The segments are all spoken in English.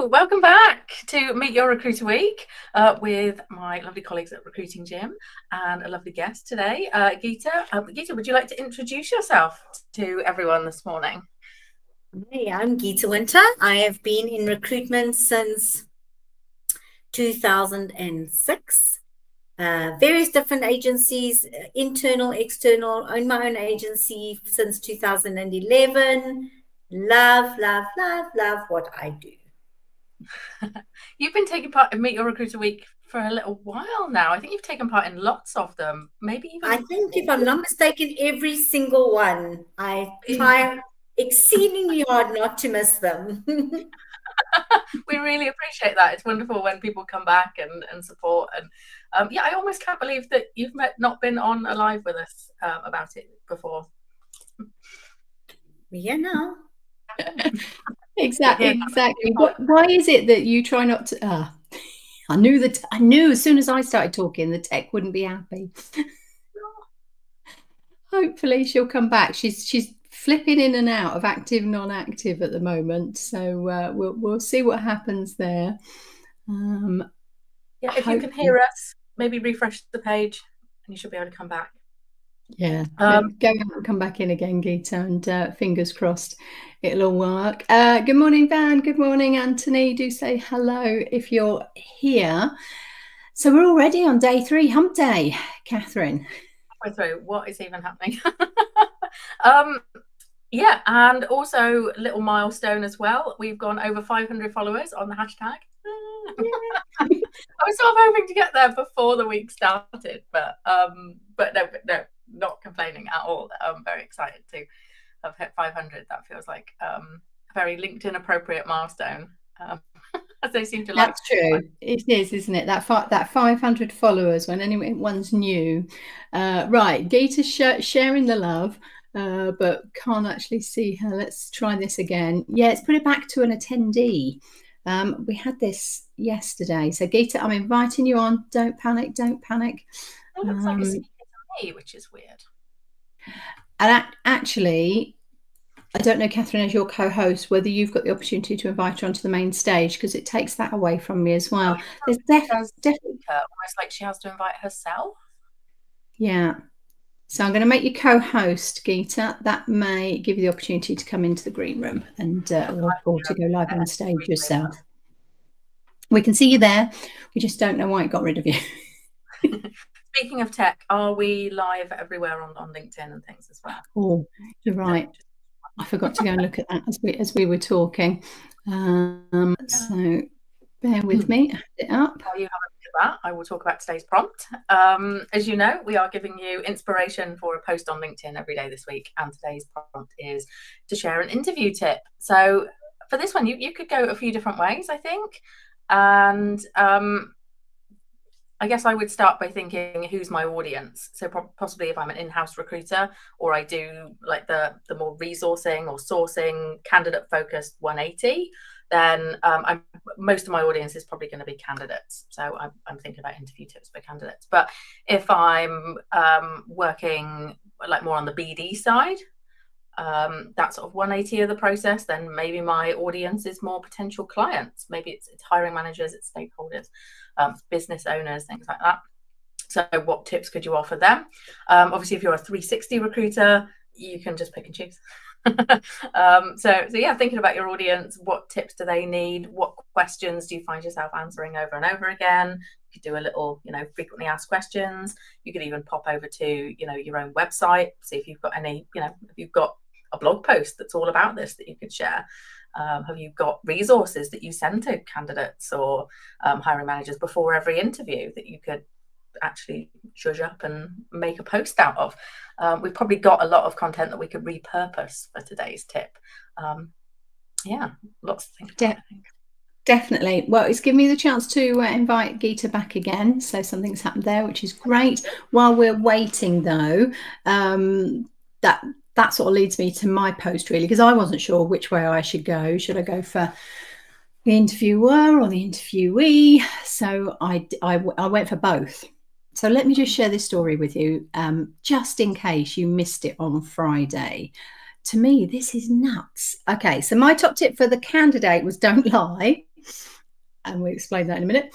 Hello, welcome back to Meet Your Recruiter Week with my lovely colleagues at Recruiting Gym and a lovely guest today, Geeta. Geeta, would you like to introduce yourself to everyone this morning? Hey, I'm Geeta Winter. I have been in recruitment since 2006. Various different agencies, internal, external, own my own agency since 2011. Love, love, love, love what I do. You've been taking part in Meet Your Recruiter Week for a little while now. I think you've taken part in lots of them, maybe even I think, if I'm not mistaken, every single one. I try exceedingly hard not to miss them. We really appreciate that. It's wonderful when people come back and support. And yeah, I almost can't believe that you've not been on a live with us about it before. Yeah, no. Exactly. Why is it that you try not to? I knew as soon as I started talking, the tech wouldn't be happy. Hopefully, she'll come back. She's flipping in and out of active, non-active at the moment, so we'll see what happens there. Yeah, if you can hear us, maybe refresh the page, and you should be able to come back. Yeah, go out and come back in again, Geeta, and fingers crossed it'll all work. Good morning, Van. Good morning, Anthony. Do say hello if you're here. So we're already on day 3, hump day, Catherine. Halfway through, what is even happening? Yeah, and also a little milestone as well. We've gone over 500 followers on the hashtag. I was sort of hoping to get there before the week started, but no, not complaining at all. I'm very excited to have hit 500. That feels like a very LinkedIn appropriate milestone. As they seem to like. That's true. It is, isn't it? That 500 followers when anyone's new. Right, Geeta's sharing the love, but can't actually see her. Let's try this again. Yeah, let's put it back to an attendee. We had this yesterday. So Geeta, I'm inviting you on. Don't panic. Don't panic. It looks like it's me, which is weird. And actually, I don't know, Catherine, as your co-host, whether you've got the opportunity to invite her onto the main stage, because it takes that away from me as well. There's definitely almost like she has to invite herself. Yeah. So I'm going to make you co-host, Geeta. That may give you the opportunity to come into the green room and or to go live on stage yourself. We can see you there. We just don't know why it got rid of you. Speaking of tech, are we live everywhere on LinkedIn and things as well? Oh, you're right. I forgot to go and look at that as we were talking. So bear with me. I'll it up. While you have a look at that, I will talk about today's prompt. As you know, we are giving you inspiration for a post on LinkedIn every day this week, and today's prompt is to share an interview tip. So for this one, you could go a few different ways, I think. And I guess I would start by thinking, who's my audience? So possibly if I'm an in-house recruiter, or I do like the more resourcing or sourcing, candidate-focused 180, then most of my audience is probably going to be candidates. So I'm thinking about interview tips for candidates. But if I'm working like more on the BD side, that sort of 180 of the process, then maybe my audience is more potential clients. Maybe it's hiring managers, it's stakeholders, business owners, things like that. So what tips could you offer them? Obviously, if you're a 360 recruiter, you can just pick and choose. So yeah, thinking about your audience, what tips do they need? What questions do you find yourself answering over and over again? You could do a little, frequently asked questions. You could even pop over to, your own website, see if you've got any, if you've got a blog post that's all about this that you could share. Have you got resources that you send to candidates or hiring managers before every interview that you could actually zhuzh up and make a post out of? We've probably got a lot of content that we could repurpose for today's tip. Yeah, lots of things. Definitely. Well, it's given me the chance to invite Geeta back again. So something's happened there, which is great. While we're waiting, though, that sort of leads me to my post, really, because I wasn't sure which way I should go. Should I go for the interviewer or the interviewee? So I went for both. So let me just share this story with you, just in case you missed it on Friday. To me, this is nuts. Okay, so my top tip for the candidate was don't lie. And we'll explain that in a minute.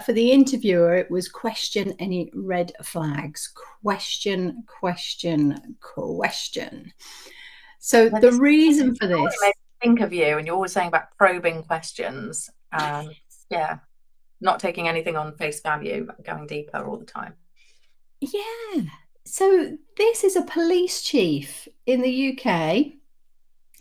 For the interviewer, it was question any red flags. Question, question, question. So the reason for this... think of you, and you're always saying about probing questions, and not taking anything on face value, going deeper all the time. Yeah. So this is a police chief in the UK,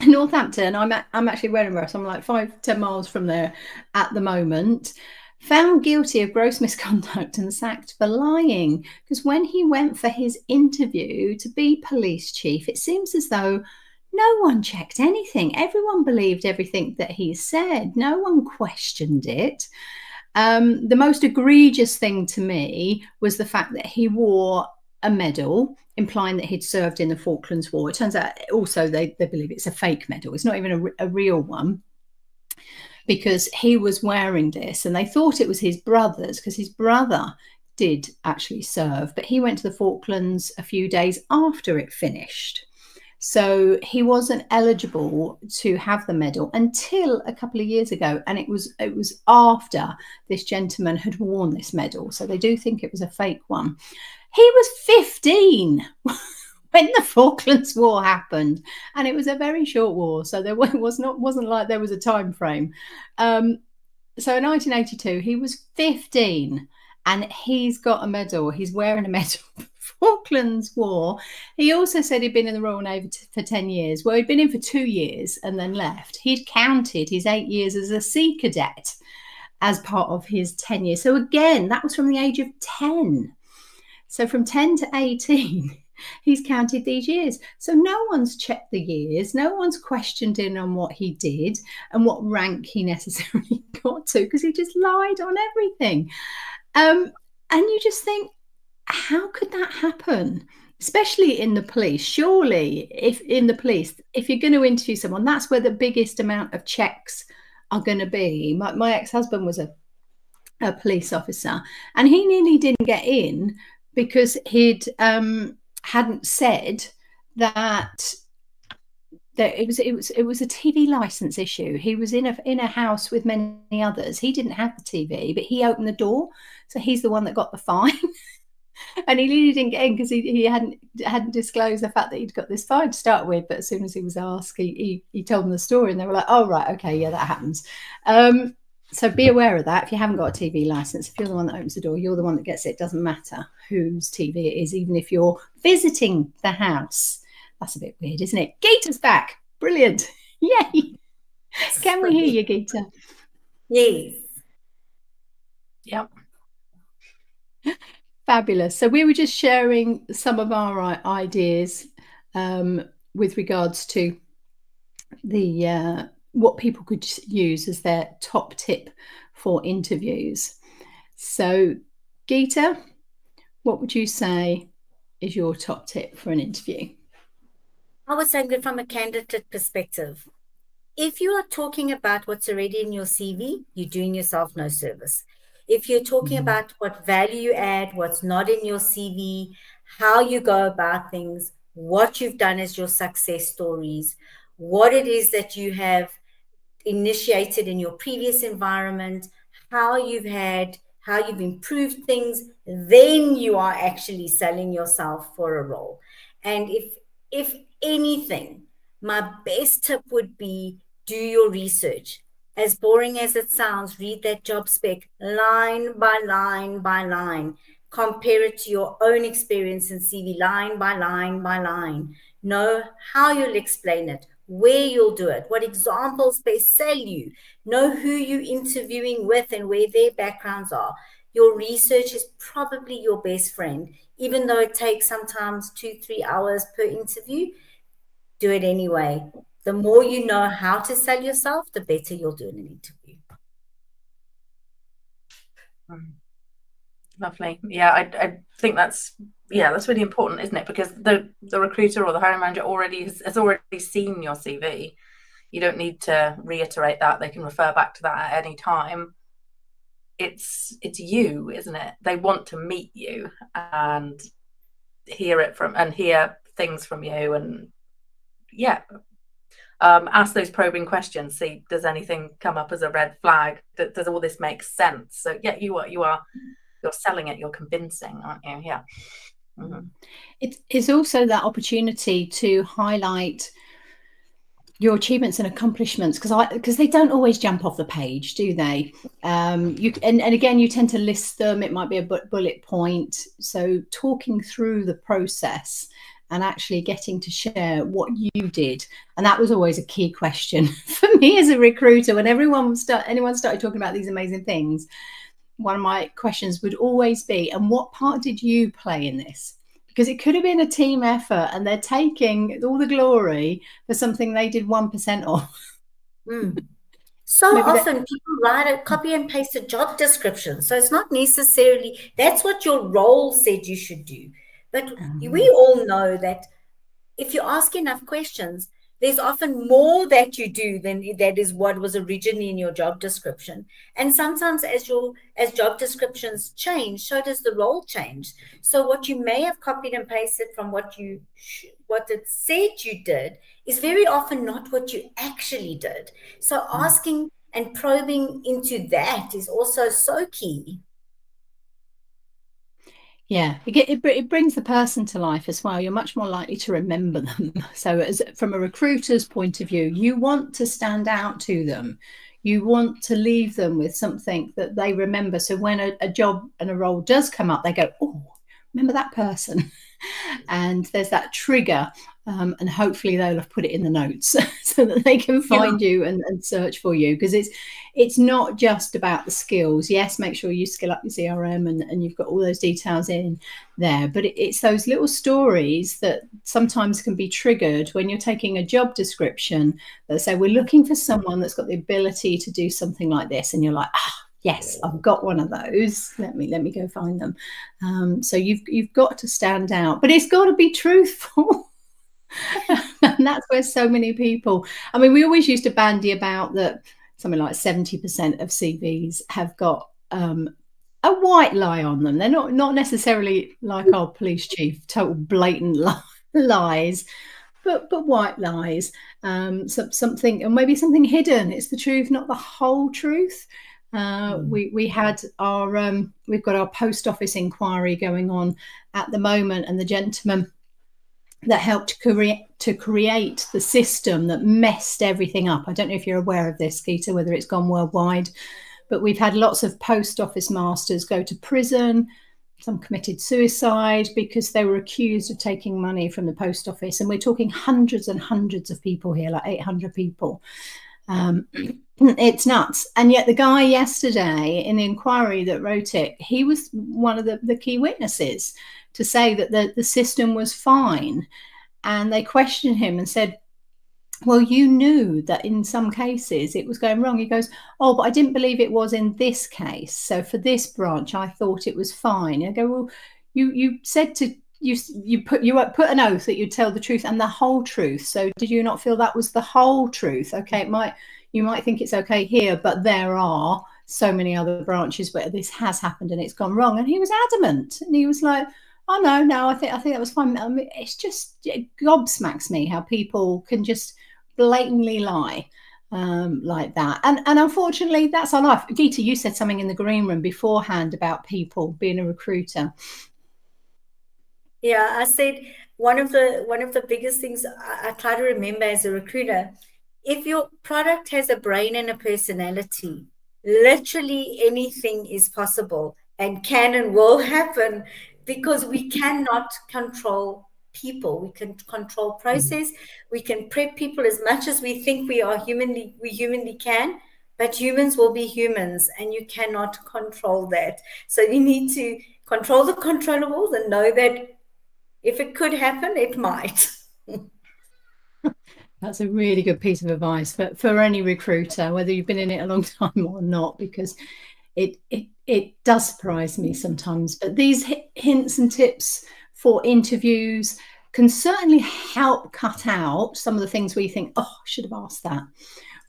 Northampton. I'm actually Wellingborough, so I'm like 5-10 miles from there at the moment. Found guilty of gross misconduct and sacked for lying, because when he went for his interview to be police chief, it seems as though no one checked anything. Everyone believed everything that he said. No one questioned it. The most egregious thing to me was the fact that he wore a medal implying that he'd served in the Falklands War. It turns out also they believe it's a fake medal. It's not even a real one, because he was wearing this and they thought it was his brother's, because his brother did actually serve, but he went to the Falklands a few days after it finished. So he wasn't eligible to have the medal until a couple of years ago. And it was after this gentleman had worn this medal. So they do think it was a fake one. He was 15 when the Falklands War happened, and it was a very short war. So there wasn't like there was a time frame. So in 1982, he was 15 and he's got a medal. He's wearing a medal. Falklands War. He also said he'd been in the Royal Navy for 10 years. Well, he'd been in for 2 years and then left. He'd counted his 8 years as a sea cadet as part of his 10 years. So again, that was from the age of 10. So from 10 to 18, he's counted these years. So no one's checked the years. No one's questioned in on what he did and what rank he necessarily got to, because he just lied on everything. And you just think, how could that happen? Especially in the police. Surely, if you're going to interview someone, that's where the biggest amount of checks are going to be. My ex-husband was a police officer, and he nearly didn't get in because he'd hadn't said that it was a TV license issue. He was in a house with many others. He didn't have the TV, but he opened the door, so he's the one that got the fine. And he really didn't get in because he hadn't disclosed the fact that he'd got this fine to start with. But as soon as he was asked, he told them the story, and they were like, "Oh right, okay, yeah, that happens." So be aware of that. If you haven't got a TV license, if you're the one that opens the door, you're the one that gets it. It doesn't matter whose TV it is, even if you're visiting the house. That's a bit weird, isn't it? Geeta's back. Brilliant. Yay. Can we hear you, Geeta? Yes. Yep. Fabulous. So we were just sharing some of our ideas with regards to the what people could use as their top tip for interviews. So, Geeta, what would you say is your top tip for an interview? I would say from a candidate perspective, if you are talking about what's already in your CV, you're doing yourself no service. If you're talking about what value you add, what's not in your CV, how you go about things, what you've done as your success stories, what it is that you have initiated in your previous environment, how you've improved things, then you are actually selling yourself for a role. And if anything, my best tip would be do your research. As boring as it sounds, read that job spec line by line by line. Compare it to your own experience in CV line by line by line. Know how you'll explain it, where you'll do it, what examples best sell you. Know who you're interviewing with and where their backgrounds are. Your research is probably your best friend, even though it takes sometimes 2-3 hours per interview. Do it anyway. The more you know how to sell yourself, the better you'll do in an interview. Lovely. Yeah, I think that's really important, isn't it? Because the recruiter or the hiring manager has already seen your CV. You don't need to reiterate that. They can refer back to that at any time. It's you, isn't it? They want to meet you and hear things from you, and ask those probing questions. See, does anything come up as a red flag? Does all this make sense? So yeah, you're selling it. You're convincing, aren't you? Yeah. Mm-hmm. It's also that opportunity to highlight your achievements and accomplishments, because they don't always jump off the page, do they? And again, you tend to list them. It might be a bullet point. So talking through the process and actually getting to share what you did. And that was always a key question for me as a recruiter. When anyone started talking about these amazing things, one of my questions would always be, and what part did you play in this? Because it could have been a team effort and they're taking all the glory for something they did 1% of. So often people write a copy and paste a job description. So it's not necessarily, that's what your role said you should do. But we all know that if you ask enough questions, there's often more that you do than that is what was originally in your job description. And sometimes as job descriptions change, so does the role change. So what you may have copied and pasted from what it said you did is very often not what you actually did. So asking and probing into that is also so key. Yeah, it brings the person to life as well. You're much more likely to remember them. So from a recruiter's point of view, you want to stand out to them. You want to leave them with something that they remember. So when a job and a role does come up, they go, oh, remember that person? And there's that trigger. And hopefully they'll have put it in the notes so that they can find you and search for you, because it's not just about the skills. Yes, make sure you skill up your CRM and you've got all those details in there, but it's those little stories that sometimes can be triggered when you're taking a job description that say we're looking for someone that's got the ability to do something like this, and you're like, yes, I've got one of those. Let me go find them. So you've got to stand out, but it's got to be truthful. And that's where so many people, I mean, we always used to bandy about that something like 70% of CVs have got a white lie on them. They're not necessarily like our police chief, total blatant lies, but white lies, something, and maybe something hidden. It's the truth, not the whole truth. We had we've got our post office inquiry going on at the moment, and the gentleman that helped to create the system that messed everything up. I don't know if you're aware of this, Geeta, whether it's gone worldwide, but we've had lots of post office masters go to prison. Some committed suicide because they were accused of taking money from the post office. And we're talking hundreds and hundreds of people here, like 800 people. It's nuts. And yet the guy yesterday in the inquiry that wrote it, he was one of the key witnesses to say that the system was fine. And they questioned him and said, well, you knew that in some cases it was going wrong. He goes, oh, but I didn't believe it was in this case. So for this branch, I thought it was fine. And I go, well, you said to you put an oath that you'd tell the truth and the whole truth. So did you not feel that was the whole truth? Okay, you might think it's okay here, but there are so many other branches where this has happened and it's gone wrong. And he was adamant, and he was like, oh no, I think that was fine. I mean, it gobsmacks me how people can just blatantly lie like that. And unfortunately, that's our life. Geeta, you said something in the green room beforehand about people being a recruiter. Yeah, I said one of the biggest things I try to remember as a recruiter, if your product has a brain and a personality, literally anything is possible and can and will happen, because we cannot control people. We can control process. We can prep people as much as we think we humanly can, but humans will be humans, and you cannot control that. So you need to control the controllables and know that if it could happen, it might. That's a really good piece of advice for any recruiter, whether you've been in it a long time or not, because it does surprise me sometimes. But these hints and tips for interviews can certainly help cut out some of the things where you think, oh, I should have asked that,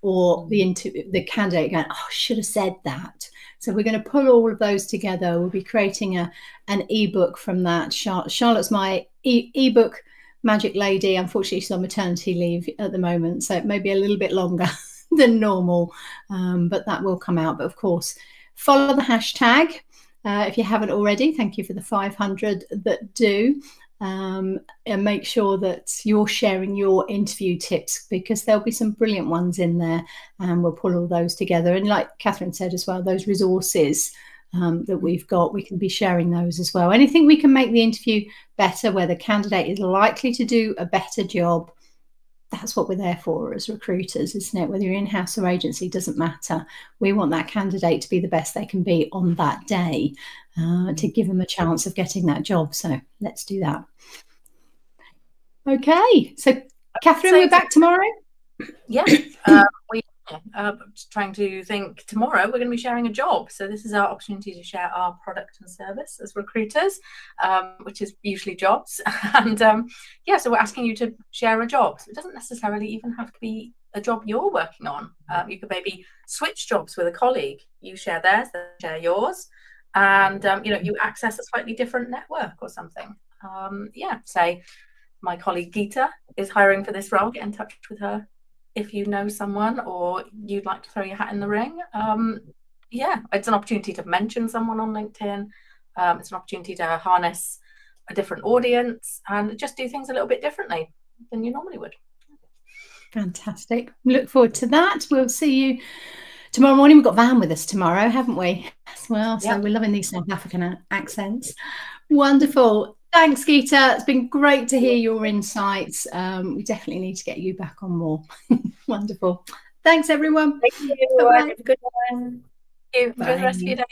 or the candidate going, oh, I should have said that. So we're going to pull all of those together. We'll be creating an ebook from that. Charlotte's my ebook magic lady, unfortunately, she's on maternity leave at the moment, so it may be a little bit longer than normal, but that will come out. But of course, follow the hashtag if you haven't already. Thank you for the 500 that do. And make sure that you're sharing your interview tips, because there'll be some brilliant ones in there, and we'll pull all those together. And like Catherine said as well, those resources that we've got, we can be sharing those as well. Anything we can make the interview better, where the candidate is likely to do a better job, that's what we're there for as recruiters, isn't it? Whether you're in-house or agency, doesn't matter. We want that candidate to be the best they can be on that day, to give them a chance of getting that job. So let's do that. Okay, so Catherine, we're back tomorrow. Yeah, just trying to think. Tomorrow we're going to be sharing a job, so this is our opportunity to share our product and service as recruiters, which is usually jobs. And yeah, so we're asking you to share a job. So it doesn't necessarily even have to be a job you're working on. You could maybe switch jobs with a colleague. You share theirs, they share yours, and you know, you access a slightly different network or something. Yeah, say my colleague Geeta is hiring for this role. Get in touch with her if you know someone or you'd like to throw your hat in the ring. Yeah, it's an opportunity to mention someone on LinkedIn. It's an opportunity to harness a different audience and just do things a little bit differently than you normally would. Fantastic. Look forward to that. We'll see you tomorrow morning. We've got Van with us tomorrow, haven't we, as well? So we're loving these South African accents. Wonderful. Thanks, Geeta. It's been great to hear your insights. We definitely need to get you back on more. Wonderful. Thanks, everyone. Thank you. Have a good one. Enjoy the rest of your day.